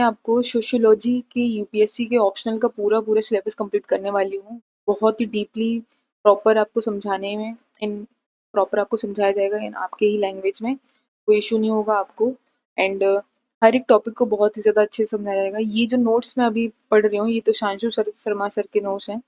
मैं आपको सोशियोलॉजी के यूपीएससी के ऑप्शनल का पूरा सिलेबस कंप्लीट करने वाली हूँ। बहुत ही डीपली प्रॉपर आपको समझाने में इन प्रॉपर आपको समझाया जाएगा इन आपके ही लैंग्वेज में। कोई इशू नहीं होगा आपको। एंड हर एक टॉपिक को बहुत ही ज़्यादा अच्छे से समझाया जाएगा। ये जो नोट्स मैं अभी पढ़ रही हूँ ये तो शर्मा सर के नोट्स हैं।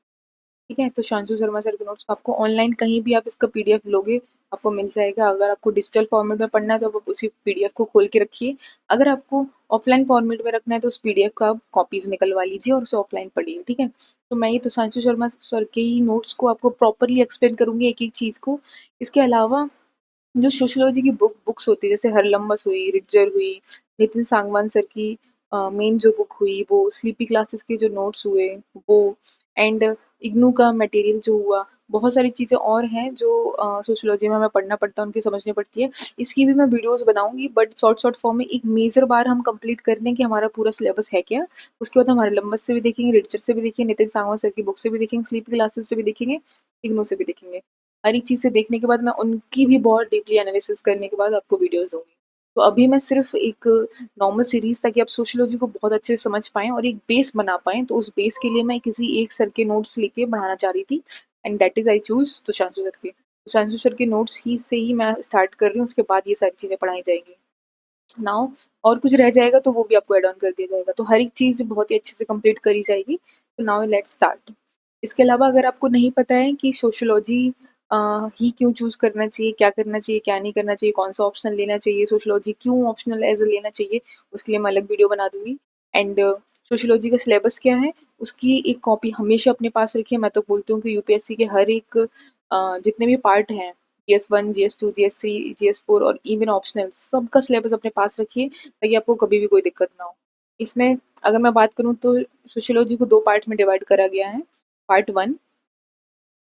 ठीक है, तो शांशु शर्मा सर के नोट्स आपको ऑनलाइन कहीं भी आप इसका पीडीएफ लोगे आपको मिल जाएगा। अगर आपको डिजिटल फॉर्मेट में पढ़ना है तो आप उसी पीडीएफ को खोल के रखिए। अगर आपको ऑफलाइन फॉर्मेट में रखना है तो उस पीडीएफ का आप कॉपीज निकलवा लीजिए और उसे ऑफलाइन पढ़िए। ठीक है, तो मैं ये तो शांशु शर्मा सर के ही नोट्स को आपको प्रॉपरली एक्सप्लेन करूंगी एक एक चीज़ को। इसके अलावा जो सोशियोलॉजी की बुक्स होती है जैसे हरलम्बस हुई, रिडजर हुई, नितिन सांगवान सर की मेन जो बुक हुई वो, स्लीपी क्लासेस के जो नोट्स हुए वो, एंड इग्नू का मटेरियल जो हुआ, बहुत सारी चीज़ें और हैं जो सोशियोलॉजी में हमें पढ़ना पड़ता है, उनकी समझनी पड़ती है। इसकी भी मैं वीडियोस बनाऊंगी बट शॉर्ट शॉर्ट फॉर्म में। एक मेजर बार हम कंप्लीट कर लें कि हमारा पूरा सिलेबस है क्या। उसके बाद हम हरलम्बस से भी देखेंगे, रिडजर से भी देखेंगे, नितिन सांगवान सर की बुक से भी देखेंगे, स्लीपी क्लासेस से भी देखेंगे, इग्नू से भी देखेंगे। हर एक चीज़ से देखने के बाद मैं उनकी भी बहुत डीपली एनालिसिस करने के बाद आपको वीडियोस दूंगी। तो अभी मैं सिर्फ एक नॉर्मल सीरीज ताकि आप सोशियोलॉजी को बहुत अच्छे से समझ पाएं और एक बेस बना पाएं, तो उस बेस के लिए मैं किसी एक सर के नोट्स लेके बढ़ाना चाह रही थी। And that is I choose Tushanshu sir के। तुषांशु सर के नोट्स ही से ही मैं स्टार्ट कर रही हूँ, उसके बाद ये सारी चीज़ें पढ़ाई जाएंगी। नाउ और कुछ रह जाएगा तो वो भी आपको एड ऑन कर दिया जाएगा, तो हर एक चीज़ बहुत ही अच्छे से कंप्लीट करी जाएगी। तो नाउ लेट्स स्टार्ट। इसके अलावा अगर आपको नहीं पता है कि सोशियोलॉजी ही क्यों चूज करना चाहिए, क्या करना चाहिए, क्या नहीं करना चाहिए, कौन सा ऑप्शन लेना चाहिए, सोशियोलॉजी क्यों ऑप्शनल एज लेना चाहिए, उसके लिए मैं अलग वीडियो बना दूंगी। एंड सोशियोलॉजी का सिलेबस क्या है उसकी एक कॉपी हमेशा अपने पास रखिए। मैं तो बोलती हूँ कि यूपीएससी के हर एक जितने भी पार्ट हैं, GS1, GS2, GS3, GS4 और इवन ऑप्शनल, सबका सिलेबस अपने पास रखिए ताकि आपको कभी भी कोई दिक्कत ना हो। इसमें अगर मैं बात करूँ तो सोशियोलॉजी को दो पार्ट में डिवाइड करा गया है। पार्ट वन,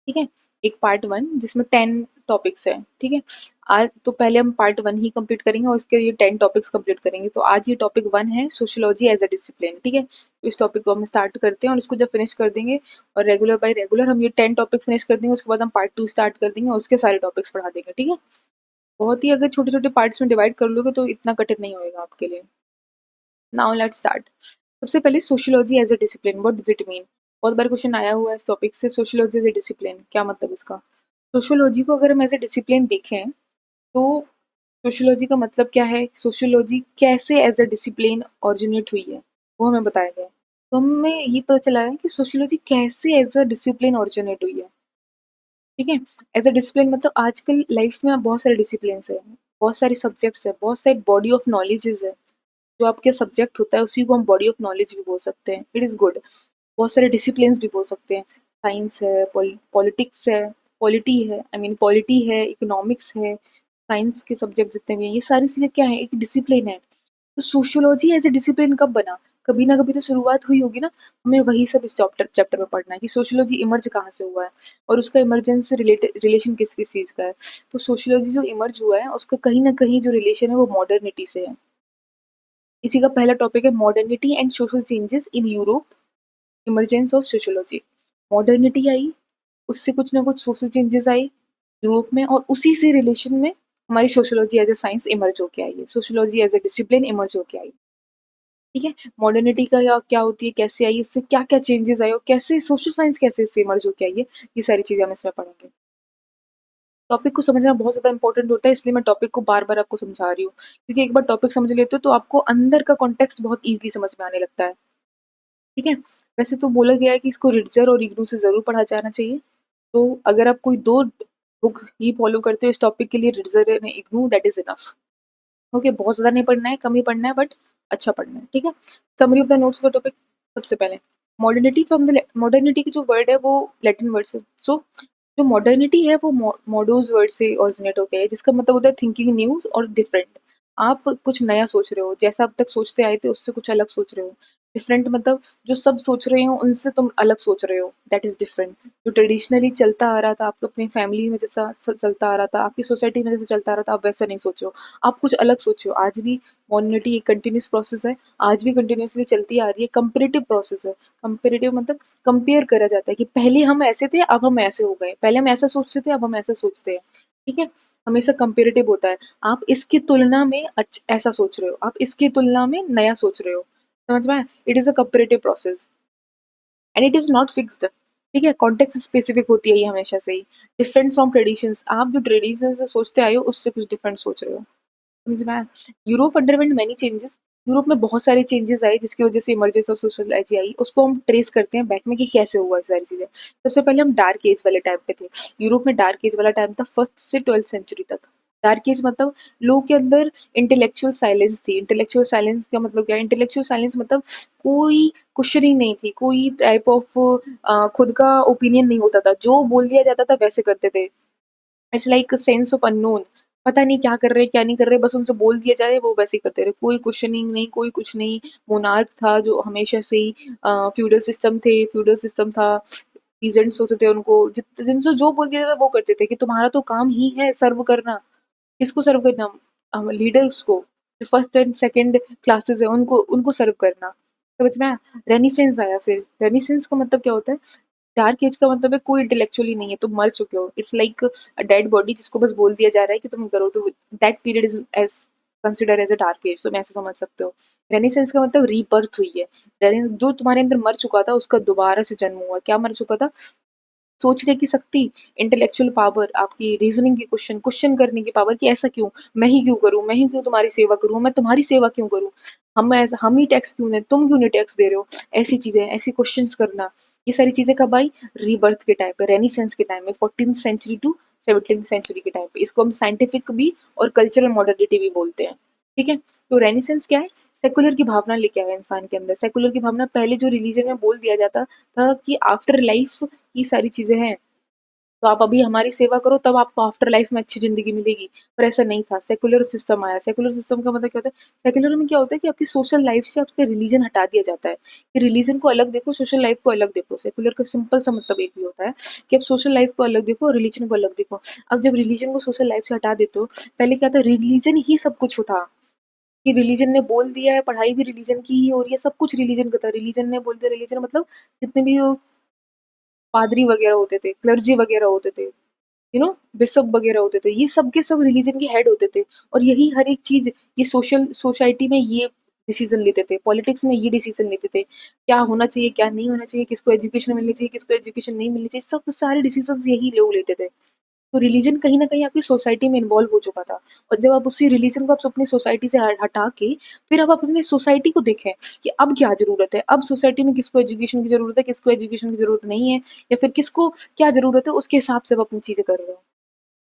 ठीक है, एक पार्ट वन जिसमें 10 टॉपिक्स है। ठीक है, आज तो पहले हम पार्ट वन ही कंप्लीट करेंगे और इसके ये 10 टॉपिक्स कंप्लीट करेंगे। तो आज ये टॉपिक वन है सोशियोलॉजी एज अ डिसिप्लिन। ठीक है, तो इस टॉपिक को हम स्टार्ट करते हैं और इसको जब फिनिश कर देंगे और रेगुलर बाय रेगुलर हम ये 10 टॉपिक फिनिश कर देंगे, उसके बाद हम पार्ट टू स्टार्ट कर देंगे और उसके सारे टॉपिक्स पढ़ा देंगे। ठीक है, बहुत ही अगर छोटे छोटे पार्ट्स में डिवाइड कर लोगे तो इतना कठिन नहीं होएगा आपके लिए। Now let's start. सबसे पहले sociology as a discipline, what does it mean. बहुत बार क्वेश्चन आया हुआ है इस टॉपिक से, सोशियोलॉजी एज अ डिसिप्लिन क्या मतलब इसका। सोशियोलॉजी को अगर हम एज ए डिसिप्लिन देखें तो सोशियोलॉजी का मतलब क्या है, सोशियोलॉजी कैसे एज अ डिसिप्लिन ऑरिजिनेट हुई है वो हमें बताया गया है। तो हमें ये पता चला है कि सोशियोलॉजी कैसे एज अ डिसिप्लिन ऑरिजिनेट हुई है। ठीक है, एज अ डिसिप्लिन मतलब आजकल लाइफ में बहुत सारे डिसिप्लिन है, बहुत सारे सब्जेक्ट्स है, बहुत सारे बॉडी ऑफ नॉलेजेस है। जो आपके सब्जेक्ट होता है उसी को हम बॉडी ऑफ नॉलेज भी बोल सकते हैं, इट इज़ गुड। बहुत सारे डिसिप्लिन्स भी बोल सकते हैं, साइंस है, पॉलिटिक्स है, पॉलिटी है, आई मीन पॉलिटी है, इकोनॉमिक्स है, साइंस के सब्जेक्ट जितने भी हैं ये सारी चीज़ें क्या है, एक डिसिप्लिन है। तो सोशियोलॉजी एज ए डिसिप्लिन कब बना, कभी ना कभी तो शुरुआत हुई होगी ना। हमें वही सब इस चैप्टर चैप्टर में पढ़ना है कि सोशियोलॉजी इमर्ज कहाँ से हुआ है और उसका इमरजेंस से रिलेटेड रिलेशन किस किस चीज़ का है। तो सोशियोलॉजी जो इमर्ज हुआ है उसका कहीं ना कहीं जो रिलेशन है वो मॉडर्निटी से है। इसी का पहला टॉपिक है modernity and social changes in Europe, emergence of sociology. Modernity आई, उससे कुछ ना कुछ सोशल चेंजेस आए यूरोप में और उसी से रिलेशन में हमारी sociology as a science emerge होके आई है, sociology as a discipline emerge होके आई। ठीक है, मॉडर्निटी का क्या होती है, कैसे आई, इससे क्या क्या चेंजेस आए और कैसे सोशल साइंस कैसे इससे इमर्ज होके आई है, ये सारी चीजें हम इसमें पढ़ेंगे। टॉपिक को समझना बहुत ज़्यादा इंपॉर्टेंट होता है, इसलिए मैं टॉपिक को बार बार आपको समझा रही हूँ, क्योंकि एक बार टॉपिक समझ लेते हो तो आपको अंदर का कॉन्टेक्स्ट बहुत ईजिली समझ में आने लगता है। ठीक है, वैसे तो बोला गया है कि इसको रिडजर और इग्नू से ज़रूर पढ़ा जाना चाहिए। तो अगर आप कोई दो बुक ही फॉलो करते हो इस टॉपिक के लिए, Ritzer and IGNOU, that is enough. Okay, बहुत ज़्यादा नहीं पढ़ना है, कम ही पढ़ना है बट अच्छा पढ़ना है। ठीक है, समरी ऑफ द नोट्स का टॉपिक। सबसे पहले मॉडर्निटी, फ्रॉम द मॉडर्निटी की जो वर्ड है वो लैटिन वर्ड से, सो जो मॉडर्निटी है वो मॉडर्न्स वर्ड से ओरिजिनेट हो गया है, जिसका मतलब होता है थिंकिंग न्यू और डिफरेंट। आप कुछ नया सोच रहे हो, जैसा अब तक सोचते आए थे उससे कुछ अलग सोच रहे हो। डिफरेंट मतलब जो सब सोच रहे हो उनसे तुम अलग सोच रहे हो, दैट इज डिफरेंट। जो ट्रेडिशनली चलता आ रहा था, आपको अपनी फैमिली में जैसा चलता आ रहा था, आपकी सोसाइटी में जैसा चलता आ रहा था, आप वैसा नहीं सोचो, आप कुछ अलग सोचो। आज भी मॉडर्निटी एक कंटिन्यूस प्रोसेस है, आज भी कंटिन्यूसली चलती आ रही है, कंपेरेटिव प्रोसेस है। कंपेरेटिव मतलब कंपेयर करा जाता है कि पहले हम ऐसे थे अब हम ऐसे हो गए, पहले हम ऐसा सोचते थे अब हम ऐसा सोचते हैं। ठीक है, हमेशा कंपेरेटिव होता है। आप इसकी तुलना में ऐसा सोच रहे हो, आप इसकी तुलना में नया सोच रहे हो। समझ में आया? It is a comparative process and it is not fixed. ठीक है, कॉन्टेक्स्ट स्पेसिफिक होती है ये हमेशा से ही। डिफरेंट फ्रॉम ट्रेडिशंस, आप जो ट्रेडिशन से सोचते आए हो उससे कुछ डिफरेंट सोच रहे हो। समझ में आया? Europe underwent many changes. Europe में बहुत सारे चेंजेस आए जिसकी वजह से इमर्जेंस ऑफ सोशलाइजी आई। उसको हम ट्रेस करते हैं बैक में कि कैसे हुआ ये सारी चीजें। सबसे पहले हम डार्क एज वाले टाइम पे थे। यूरोप में डार्क एज वाला टाइम था फर्स्ट से 12th सेंचुरी तक। डार्क एज मतलब लोगों के अंदर इंटेलेक्चुअल साइलेंस थी। इंटेलेक्चुअल साइलेंस का मतलब क्या है? इंटेलेक्चुअल साइलेंस मतलब कोई क्वेश्चनिंग नहीं थी, कोई टाइप ऑफ खुद का ओपिनियन नहीं होता था, जो बोल दिया जाता था वैसे करते थे। It's like sense of unknown. पता नहीं क्या कर रहे हैं क्या नहीं कर रहे, बस उनसे बोल दिया जाए वो वैसे ही करते रहे, कोई क्वेश्चनिंग नहीं, कोई कुछ नहीं। मोनार्क था जो हमेशा से ही फ्यूडल सिस्टम थे, फ्यूडल सिस्टम था। पीजेंट्स होते थे, उनको जिनसे जो बोल दिया जाता था वो करते थे कि तुम्हारा तो काम ही है सर्व करना। किसको सर्व करना? लीडर्स को। जो फर्स्ट एंड सेकंड क्लासेस है उनको उनको सर्व करना। समझ में आया? रेनिसेंस आया फिर। रेनिसेंस का मतलब क्या होता है? डार्क एज का मतलब है कोई इंटेलेक्चुअली नहीं है, तुम मर चुके हो। It's like a dead body जिसको बस बोल दिया जा रहा है कि तुम करो, तो that period is as consider as a dark age. तो मैं ऐसे समझ सकते हो। रेनिसेंस का मतलब रीबर्थ हुई है। जो तुम्हारे अंदर मर चुका था उसका दोबारा से जन्म हुआ। क्या मर चुका था? सोचने की शक्ति, इंटेलेक्चुअल पावर, आपकी रीजनिंग की क्वेश्चन क्वेश्चन करने की पावर कि ऐसा क्यों, मैं ही क्यों करूं, मैं ही क्यों तुम्हारी सेवा करूं, मैं तुम्हारी सेवा क्यों करूं, हम ही टैक्स क्यों दें, तुम क्यों नहीं टैक्स दे रहे हो। ऐसी चीजें, ऐसी क्वेश्चंस करना, ये सारी चीजें कब आई? रीबर्थ के टाइम पे, रेनिसेंस के टाइम में, 14th century to 17th century के टाइम पे। इसको हम साइंटिफिक भी और कल्चरल मॉडर्निटी भी बोलते हैं। ठीक है, तो रेनिसेंस क्या है? सेकुलर की भावना लेके आया इंसान के अंदर। सेकुलर की भावना, पहले जो रिलीजन में बोल दिया जाता था कि आफ्टर लाइफ ये सारी चीजें हैं, तो आप अभी हमारी सेवा करो तब आपको आफ्टर लाइफ में अच्छी जिंदगी मिलेगी। पर ऐसा नहीं था। सेकुलर सिस्टम आया। सेकुलर सिस्टम का मतलब क्या होता है? सेकुलर में क्या होता है कि आपकी सोशल लाइफ से आपके रिलीजन हटा दिया जाता है, कि रिलीजन को अलग देखो, सोशल लाइफ को अलग देखो। सेकुलर का सिंपल सा मतलब एक ही होता है कि आप सोशल लाइफ को अलग देखो और रिलीजन को अलग देखो। अब जब रिलीजन को सोशल लाइफ से हटा देते हो, पहले क्या था? रिलीजन ही सब कुछ था, कि रिलीजन ने बोल दिया है, पढ़ाई भी रिलीजन की ही हो रही है, सब कुछ रिलीजन का था। रिलीजन ने बोल दिया, रिलीजन मतलब जितने भी वो पादरी वगैरह होते थे, क्लर्जी वगैरह होते थे, बिशप वगैरह होते थे, ये सब के सब रिलीजन के हेड होते थे। और यही हर एक चीज, ये सोशल सोसाइटी में ये डिसीजन लेते थे, पॉलिटिक्स में ये डिसीजन लेते थे, क्या होना चाहिए क्या नहीं होना चाहिए, किसको एजुकेशन मिलनी चाहिए किसको एजुकेशन नहीं मिलनी चाहिए, सब सारे डिसीजन यही लोग लेते थे। तो रिलीजन कहीं ना कहीं आपकी सोसाइटी में इन्वॉल्व हो चुका था। और जब आप उसी रिलीजन को आप अपनी सोसाइटी से हटा के फिर आप अपनी सोसाइटी को देखें कि अब क्या जरूरत है, अब सोसाइटी में किसको एजुकेशन की जरूरत है, किसको एजुकेशन की जरूरत नहीं है, या फिर किसको क्या जरूरत है, उसके हिसाब से आप अपनी चीजें कर रहे हो।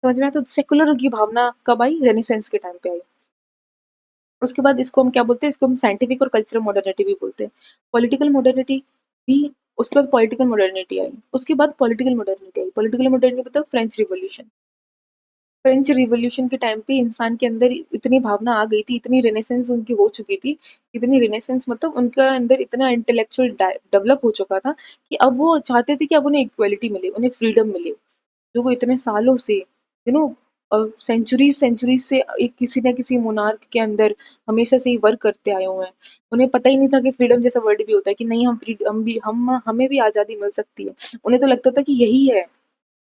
समझ में आया? तो सेकुलर की भावना कब आई? रेनेसेंस के टाइम पे आई। उसके बाद इसको हम क्या बोलते हैं? इसको हम साइंटिफिक और कल्चरल मॉडर्निटी भी बोलते हैं। पॉलिटिकल मॉडर्निटी भी। उसके बाद पॉलिटिकल मॉडर्निटी आई। उसके बाद पॉलिटिकल मॉडर्निटी आई। पॉलिटिकल मॉडर्निटी मतलब फ्रेंच रिवॉल्यूशन। फ्रेंच रिवॉल्यूशन के टाइम पे इंसान के अंदर इतनी भावना आ गई थी, इतनी रेनेसेंस उनकी हो चुकी थी, इतनी रेनेसेंस मतलब उनका अंदर इतना इंटेलेक्चुअल डेवलप हो चुका था कि अब वो चाहते थे कि अब उन्हें इक्वलिटी मिले, उन्हें फ्रीडम मिले, जो वो इतने सालों से नो सेंचुरीज सेंचुरीज से एक किसी ना किसी मोनार्क के अंदर हमेशा से ही वर्क करते आए हुए हैं। उन्हें पता ही नहीं था कि फ्रीडम जैसा वर्ड भी होता है, कि नहीं हम फ्रीडम भी हम हमें भी आज़ादी मिल सकती है। उन्हें तो लगता था कि यही है,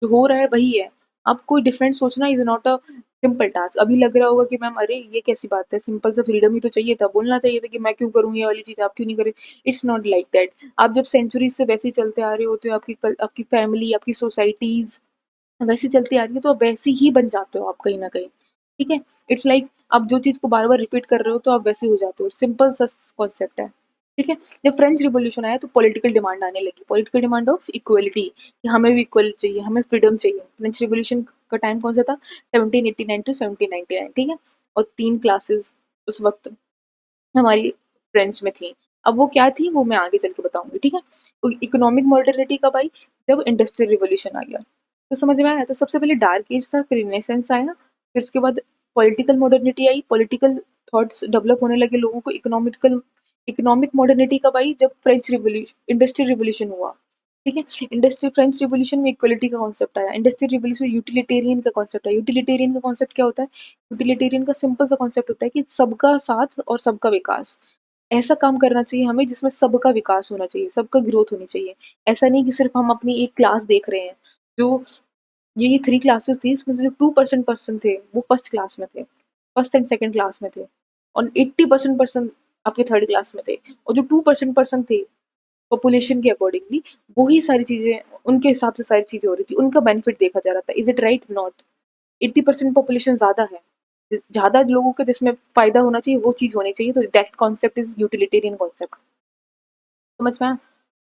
जो हो रहा है वही है। अब कोई डिफरेंट सोचना is not a simple task. अभी लग रहा होगा कि मैम अरे ये कैसी बात है, सिंपल सा फ्रीडम ही तो चाहिए था, बोलना चाहिए था कि मैं क्यों करूँ ये वाली चीज, आप क्यों नहीं करें। It's not like that. आप जब सेंचुरीज से वैसे ही चलते आ रहे होते हो, आपकी फैमिली, आपकी सोसाइटीज वैसी चलती आ रही है, तो आप वैसी ही बन जाते हो आप कहीं ना कहीं। ठीक है, इट्स लाइक आप जो चीज को बार बार रिपीट कर रहे हो तो आप वैसे हो जाते हो। सिंपल सा कॉन्सेप्ट है। ठीक है, जब फ्रेंच रिवॉल्यूशन आया तो पॉलिटिकल डिमांड आने लगी, पॉलिटिकल डिमांड ऑफ इक्वलिटी, कि हमें भी इक्वल चाहिए, हमें फ्रीडम चाहिए। फ्रेंच रिवॉल्यूशन का टाइम कौन सा था? 1789 टू 1799। ठीक है, और 3 क्लासेस उस वक्त हमारी फ्रेंच में थी। अब वो क्या थी वो मैं आगे चल के बताऊंगी। ठीक है, तो इकोनॉमिक मॉडर्निटी कब आई? जब इंडस्ट्रियल रिवॉल्यूशन आ गया। तो समझ में आया? तो सबसे पहले डार्क एज था, फिर रिनेसेंस आया, फिर उसके बाद पॉलिटिकल मॉडर्निटी आई, पॉलिटिकल थॉट्स डेवलप होने लगे लोगों को। इकोनॉमिक मॉडर्निटी कब आई? जब फ्रेंच रिवॉल्यूशन इंडस्ट्रियल रिवॉल्यूशन हुआ। ठीक है, इंडस्ट्री फ्रेंच रिवॉल्यूशन में इक्वलिटी का कॉन्सेप्ट आया। इंडस्ट्रियल रिवॉल्यूशन यूटिलिटेरियन का कॉन्सेप्ट आया। यूटिलिटेरियन का कॉन्सेप्ट क्या होता है? यूटिलिटेरियन का सिंपल सा कॉन्सेप्ट होता है कि सबका साथ और सबका विकास। ऐसा काम करना चाहिए हमें जिसमें सबका विकास होना चाहिए, सबका ग्रोथ होनी चाहिए। ऐसा नहीं कि सिर्फ हम अपनी एक क्लास देख रहे हैं। जो ये 3 क्लासेस थी, इसमें से जो 2% पर्सन थे वो फर्स्ट क्लास में थे, फर्स्ट एंड सेकंड क्लास में थे, और 80% पर्सन आपके थर्ड क्लास में थे, और जो 2% पर्सन थे पॉपुलेशन के अकॉर्डिंगली, वही सारी चीजें, उनके हिसाब से सारी चीजें हो रही थी, उनका बेनिफिट देखा जा रहा था। Is it right? Not. 80% population ज्यादा है, ज्यादा लोगों का जिसमें फायदा होना चाहिए वो चीज होनी चाहिए, तो that concept is utilitarian concept. समझ में आया?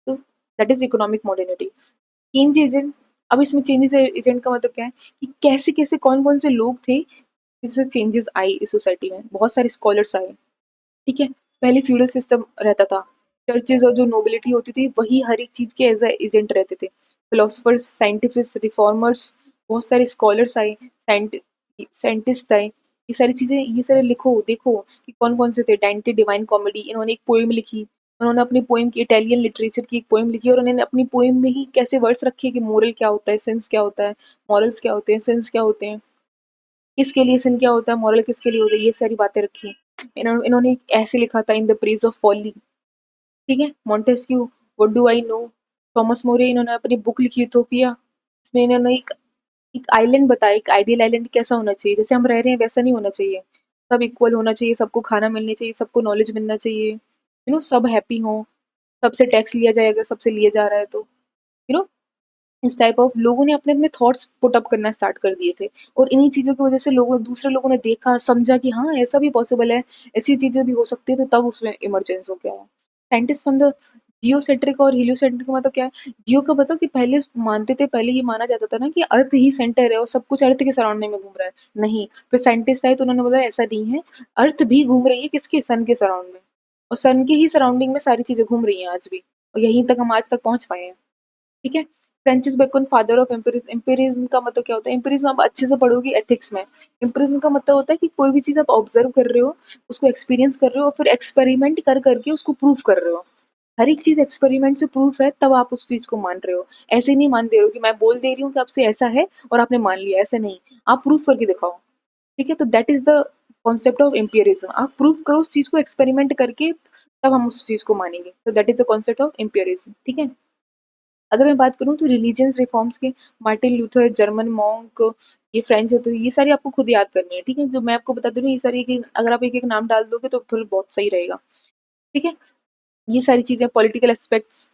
तो that is economic modernity. Change agent, अब इसमें चेंजेस एजेंट का मतलब क्या है कि कैसे कैसे कौन कौन से लोग थे जिससे चेंजेस आई इस सोसाइटी में। बहुत सारे स्कॉलर्स आए, ठीक है। पहले फ्यूडल सिस्टम रहता था, चर्चेज और जो नोबिलिटी होती थी वही हर एक चीज के एज एजेंट रहते थे। फिलोसफर्स, साइंटिफिस्ट, रिफॉर्मर्स, बहुत सारे स्कॉलर्स आए, साइंटिस्ट आए। ये सारी चीजें, ये सारे लिखो देखो कि कौन कौन से थे। डांटे डिवाइन कॉमेडी, इन्होंने एक पोएम लिखी, उन्होंने अपनी पोएम की इटालियन लिटरेचर की एक पोएम लिखी, और उन्होंने अपनी पोएम में ही कैसे वर्ड्स रखे कि मोरल क्या होता है, सेंस क्या होता है, मॉरल्स क्या होते हैं, सेंस क्या होते हैं, किसके लिए sin क्या होता है, मॉरल किसके लिए होता है, ये सारी बातें रखी हैं। इन्होंने ऐसे लिखा था, in the praise of folly, ठीक है। Montesquieu, what do I know. Thomas More, इन्होंने अपनी बुक लिखी यूटोपिया, इसमें इन्होंने एक आइलैंड बताया, एक आइडियल आइलैंड कैसा होना चाहिए, जैसे हम रह रहे हैं वैसा नहीं होना चाहिए। सब इक्वल होना चाहिए, सबको खाना मिलनी चाहिए, सबको नॉलेज मिलना चाहिए, सब हैप्पी हो, सबसे टैक्स लिया जाए अगर सबसे लिया जा रहा है तो, इस टाइप ऑफ लोगों ने अपने अपने थॉट्स पुट अप करना स्टार्ट कर दिए थे। और इन्हीं चीज़ों की वजह से लोगों दूसरे लोगों ने देखा समझा कि हाँ ऐसा भी पॉसिबल है, ऐसी चीज़ें भी हो सकती है, तो तब उसमें इमरजेंस हो गया है। साइंटिस्ट फ्रॉम द जियोसेंट्रिक और हीलियोसेंट्रिक का मतलब क्या है? जियो का मतलब कि पहले मानते थे, पहले ये माना जाता था ना कि अर्थ ही सेंटर है और सब कुछ अर्थ के सराउंडिंग में घूम रहा है। नहीं, फिर साइंटिस्ट आए तो उन्होंने बोला ऐसा नहीं है, अर्थ भी घूम रही है किसके, सन के सराउंड में, और सन के ही सराउंडिंग में सारी चीजें घूम रही हैं आज भी, और यहीं तक हम आज तक पहुंच पाए हैं, ठीक है। Francis Bacon, father of empiricism. Empiricism का मतलब क्या होता है? एम्पिरिज्म आप अच्छे से पढ़ोगे एथिक्स में। एम्पिरिज्म का मतलब होता है कि कोई भी चीज आप ऑब्जर्व कर रहे हो, उसको एक्सपीरियंस कर रहे हो, और फिर एक्सपेरिमेंट कर करके उसको प्रूफ कर रहे हो। हर एक चीज एक्सपेरिमेंट से प्रूफ है, तब आप उस चीज को मान रहे हो। ऐसे नहीं मान दे रहे हो कि मैं बोल दे रही हूँ कि आपसे ऐसा है और आपने मान लिया, ऐसे नहीं। आप प्रूफ करके दिखाओ, ठीक है। तो that is the concept of empiricism. आप प्रूफ करो उस चीज को एक्सपेरिमेंट करके, तब हम उस चीज को मानेंगे। तो that is the concept of empiricism, ठीक है। अगर मैं बात करूँ तो रिलीजियस रिफॉर्म्स के, मार्टिन लूथर, जर्मन मॉन्क, ये फ्रेंच है, तो ये सारी आपको खुद याद करनी है, ठीक है। जो मैं आपको बता दे रही हूँ ये सारी, अगर आप एक एक नाम डाल दोगे तो फिर बहुत सही रहेगा, ठीक है। ये सारी चीजें, पॉलिटिकल एस्पेक्ट्स,